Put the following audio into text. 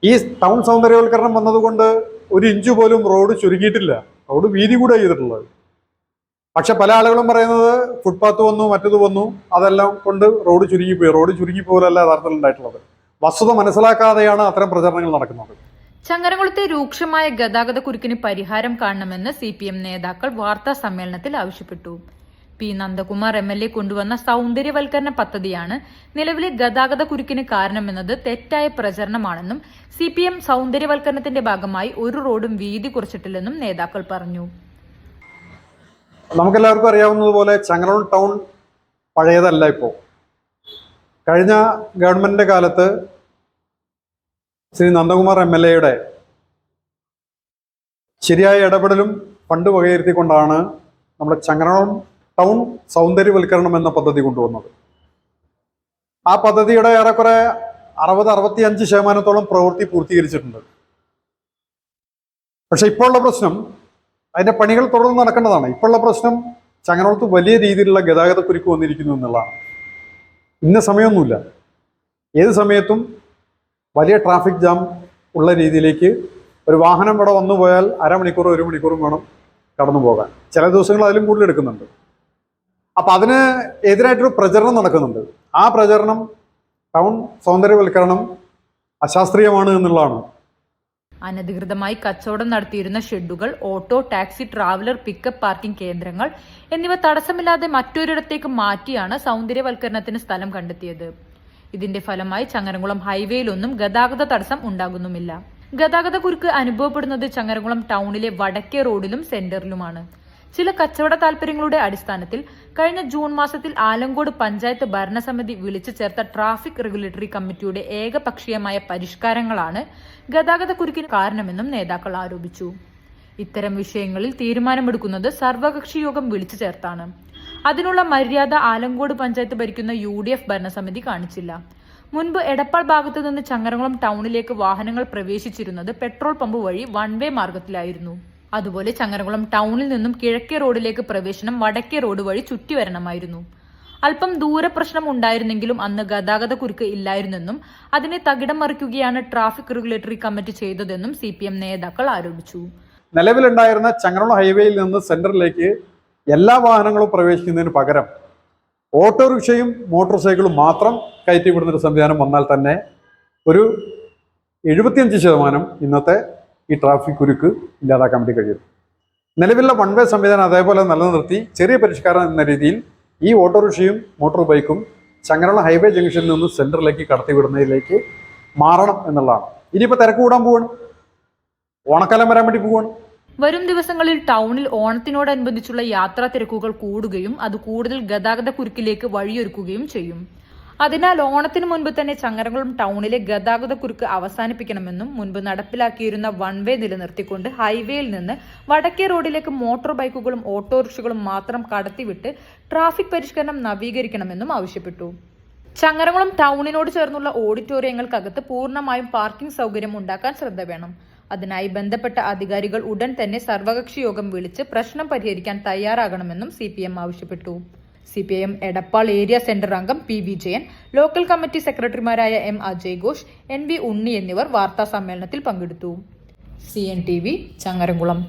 ഈ ടൗൺ സൗന്ദര്യവൽക്കരണം വന്നതുകൊണ്ട് ഒരു ഇഞ്ച് പോലും റോഡ് ചുരുങ്ങിയിട്ടില്ല, റോഡ് വീതി കൂടെ ചെയ്തിട്ടുള്ളത്. പക്ഷെ പല ആളുകളും പറയുന്നത് ഫുട്പാത്ത് വന്നു, മറ്റത് വന്നു, അതെല്ലാം കൊണ്ട് റോഡ് ചുരുങ്ങിപ്പോയി. റോഡ് ചുരുങ്ങിപ്പോലല്ല യഥാർത്ഥത്തിൽ ഉണ്ടായിട്ടുള്ളത്. വസ്തുത മനസ്സിലാക്കാതെയാണ് അത്തരം പ്രചരണങ്ങൾ നടക്കുന്നത്. ചങ്ങരംകുളത്തെ രൂക്ഷമായ ഗതാഗത കുരുക്കിന് പരിഹാരം കാണണമെന്ന് CPM നേതാക്കൾ വാർത്താ സമ്മേളനത്തിൽ ആവശ്യപ്പെട്ടു. പി നന്ദകുമാർ MLA കൊണ്ടുവന്ന സൗന്ദര്യവൽക്കരണ പദ്ധതിയാണ് നിലവിലെ ഗതാഗത കുരുക്കിന് കാരണമെന്നത് തെറ്റായ പ്രചരണമാണെന്നും CPM സൗന്ദര്യവൽക്കരണത്തിന്റെ ഭാഗമായി ഒരു റോഡും വീതി കുറച്ചിട്ടില്ലെന്നും നേതാക്കൾ പറഞ്ഞു. നമുക്കെല്ലാവർക്കും അറിയാവുന്നതുപോലെ ചങ്ങരംകുളം ടൗൺ പഴയതല്ല. ഇപ്പോൾ കഴിഞ്ഞ ഗവൺമെന്റിന്റെ കാലത്ത് ശ്രീ നന്ദകുമാർ MLA ശരിയായ ഇടപെടലും ഫണ്ട് വകയിരുത്തിക്കൊണ്ടാണ് നമ്മുടെ ചങ്ങരംകുളം ടൗൺ സൗന്ദര്യവൽക്കരണം എന്ന പദ്ധതി കൊണ്ടുവന്നത്. ആ പദ്ധതിയുടെ ഏറെക്കുറെ 60-65% പ്രവൃത്തി പൂർത്തീകരിച്ചിട്ടുണ്ട്. പക്ഷെ ഇപ്പോഴുള്ള പ്രശ്നം, അതിന്റെ പണികൾ തുടർന്ന് നടക്കേണ്ടതാണ്. ഇപ്പോഴുള്ള പ്രശ്നം ചങ്ങരംകുളത്ത് വലിയ രീതിയിലുള്ള ഗതാഗത കുരുക്ക് വന്നിരിക്കുന്നു എന്നുള്ളതാണ്. ഇന്ന സമയമൊന്നുമില്ല, ഏത് സമയത്തും വലിയ ട്രാഫിക് ജാം ഉള്ള രീതിയിലേക്ക് ഒരു വാഹനം ഇവിടെ വന്നു പോയാൽ അരമണിക്കൂറോ 1 മണിക്കൂറും വേണം കടന്നു പോകാൻ. ചില ദിവസങ്ങൾ അതിലും കൂടുതൽ എടുക്കുന്നുണ്ട്. അപ്പം അതിന് എതിരായിട്ടൊരു പ്രചരണം നടക്കുന്നുണ്ട്. ആ പ്രചരണം ടൗൺ സൗന്ദര്യവൽക്കരണം അശാസ്ത്രീയമാണ് എന്നുള്ളതാണ്. അനധികൃതമായി കച്ചവടം നടത്തിയിരുന്ന ഷെഡുകൾ, auto, taxi, traveller, pickup parking കേന്ദ്രങ്ങൾ എന്നിവ തടസ്സമില്ലാതെ മറ്റൊരിടത്തേക്ക് മാറ്റിയാണ് സൗന്ദര്യവൽക്കരണത്തിന് സ്ഥലം കണ്ടെത്തിയത്. ഇതിന്റെ ഫലമായി ചങ്ങരംകുളം ഹൈവേയിലൊന്നും ഗതാഗത തടസ്സം ഉണ്ടാകുന്നുമില്ല. ഗതാഗത കുരുക്ക് അനുഭവപ്പെടുന്നത് ചങ്ങരംകുളം ടൗണിലെ വടക്കേ റോഡിലും സെന്ററിലുമാണ്. ചില കച്ചവട താൽപര്യങ്ങളുടെ അടിസ്ഥാനത്തിൽ കഴിഞ്ഞ ജൂൺ മാസത്തിൽ ആലങ്കോട് പഞ്ചായത്ത് ഭരണസമിതി വിളിച്ചു ചേർത്ത ട്രാഫിക് റെഗുലേറ്ററി കമ്മിറ്റിയുടെ ഏകപക്ഷീയമായ പരിഷ്കാരങ്ങളാണ് ഗതാഗത കുരുക്കിന് കാരണമെന്നും നേതാക്കൾ ആരോപിച്ചു. ഇത്തരം വിഷയങ്ങളിൽ തീരുമാനമെടുക്കുന്നത് സർവകക്ഷി യോഗം വിളിച്ചു ചേർത്താണ്. അതിനുള്ള മര്യാദ ആലങ്കോട് പഞ്ചായത്ത് ഭരിക്കുന്ന UDF ഭരണസമിതി കാണിച്ചില്ല. മുൻപ് എടപ്പാൾ ഭാഗത്തു നിന്ന് ചങ്ങരംകുളം ടൗണിലേക്ക് വാഹനങ്ങൾ പ്രവേശിച്ചിരുന്നത് പെട്രോൾ പമ്പ് വഴി വൺവേ മാർഗത്തിലായിരുന്നു. അതുപോലെ ചങ്ങരംകുളം ടൗണിൽ നിന്നും കിഴക്കേ റോഡിലേക്ക് പ്രവേശനം വടക്കേ റോഡ് വഴി ചുറ്റിവരണമായിരുന്നു. അല്പം ദൂരപ്രശ്നം ഉണ്ടായിരുന്നെങ്കിലും അന്ന് ഗതാഗത കുരുക്ക് ഇല്ലായിരുന്നെന്നും അതിനെ തകിടം മറിക്കുകയാണ് ട്രാഫിക് റെഗുലേറ്ററി കമ്മിറ്റി ചെയ്തതെന്നും CPM നേതാക്കൾ ആരോപിച്ചു. നിലവിലുണ്ടായിരുന്ന ചങ്ങരംകുളം ഹൈവേയിൽ നിന്ന് സെന്ററിലേക്ക് എല്ലാ വാഹനങ്ങളും പ്രവേശിക്കുന്നതിന് പകരം ഓട്ടോറിക്ഷയും മോട്ടോർ സൈക്കിളും മാത്രം കയറ്റിവിടുന്നൊരു സംവിധാനം വന്നാൽ തന്നെ ഒരു 75% ഇന്നത്തെ ഈ ട്രാഫിക് കുരുക്ക് ഇല്ലാതാക്കാൻ വേണ്ടി കഴിയും. നിലവിലുള്ള വൺവേ സംവിധാനം അതേപോലെ നിലനിർത്തി ചെറിയ പരിഷ്കാരം എന്ന രീതിയിൽ ഈ ഓട്ടോറിക്ഷയും മോട്ടോർ ബൈക്കും ചങ്ങരംകുളം ഹൈവേ ജംഗ്ഷനിൽ നിന്ന് സെന്ററിലേക്ക് കടത്തിവിടുന്നതിലേക്ക് മാറണം എന്നുള്ളതാണ്. ഇനിയിപ്പോൾ തിരക്ക് കൂടാൻ പോവാണ്, ഓണക്കാലം വരാൻ വേണ്ടി പോവാണ്. വരും ദിവസങ്ങളിൽ ടൗണിൽ ഓണത്തിനോടനുബന്ധിച്ചുള്ള യാത്രാ തിരക്കുകൾ കൂടുകയും അത് കൂടുതൽ ഗതാഗത കുരുക്കിലേക്ക് വഴിയൊരുക്കുകയും ചെയ്യും. അതിനാൽ ഓണത്തിന് മുൻപ് തന്നെ ചങ്ങരംകുളം ടൗണിലെ ഗതാഗത കുരുക്ക് അവസാനിപ്പിക്കണമെന്നും മുൻപ് നടപ്പിലാക്കിയിരുന്ന വൺവേ നിലനിർത്തിക്കൊണ്ട് ഹൈവേയിൽ നിന്ന് വടക്കേ റോഡിലേക്ക് മോട്ടോർ ബൈക്കുകളും ഓട്ടോറിക്ഷകളും മാത്രം കടത്തിവിട്ട് ട്രാഫിക് പരിഷ്കരണം നവീകരിക്കണമെന്നും ആവശ്യപ്പെട്ടു. ചങ്ങരംകുളം ടൗണിനോട് ചേർന്നുള്ള ഓഡിറ്റോറിയങ്ങൾക്കകത്ത് പൂർണ്ണമായും പാർക്കിംഗ് സൗകര്യം ഉണ്ടാക്കാൻ ശ്രദ്ധ വേണം. അതിനായി ബന്ധപ്പെട്ട അധികാരികൾ ഉടൻ തന്നെ സർവകക്ഷി യോഗം വിളിച്ച് പ്രശ്നം പരിഹരിക്കാൻ തയ്യാറാകണമെന്നും CPM ആവശ്യപ്പെട്ടു. CPIM എടപ്പാൾ ഏരിയ സെന്റർ അംഗം P വിജയൻ, ലോക്കൽ കമ്മിറ്റി സെക്രട്ടറിമാരായ M അജയ് ഘോഷ്, NV ഉണ്ണി എന്നിവർ വാർത്താ സമ്മേളനത്തിൽ പങ്കെടുത്തു. CNTV ചങ്ങരംകുളം.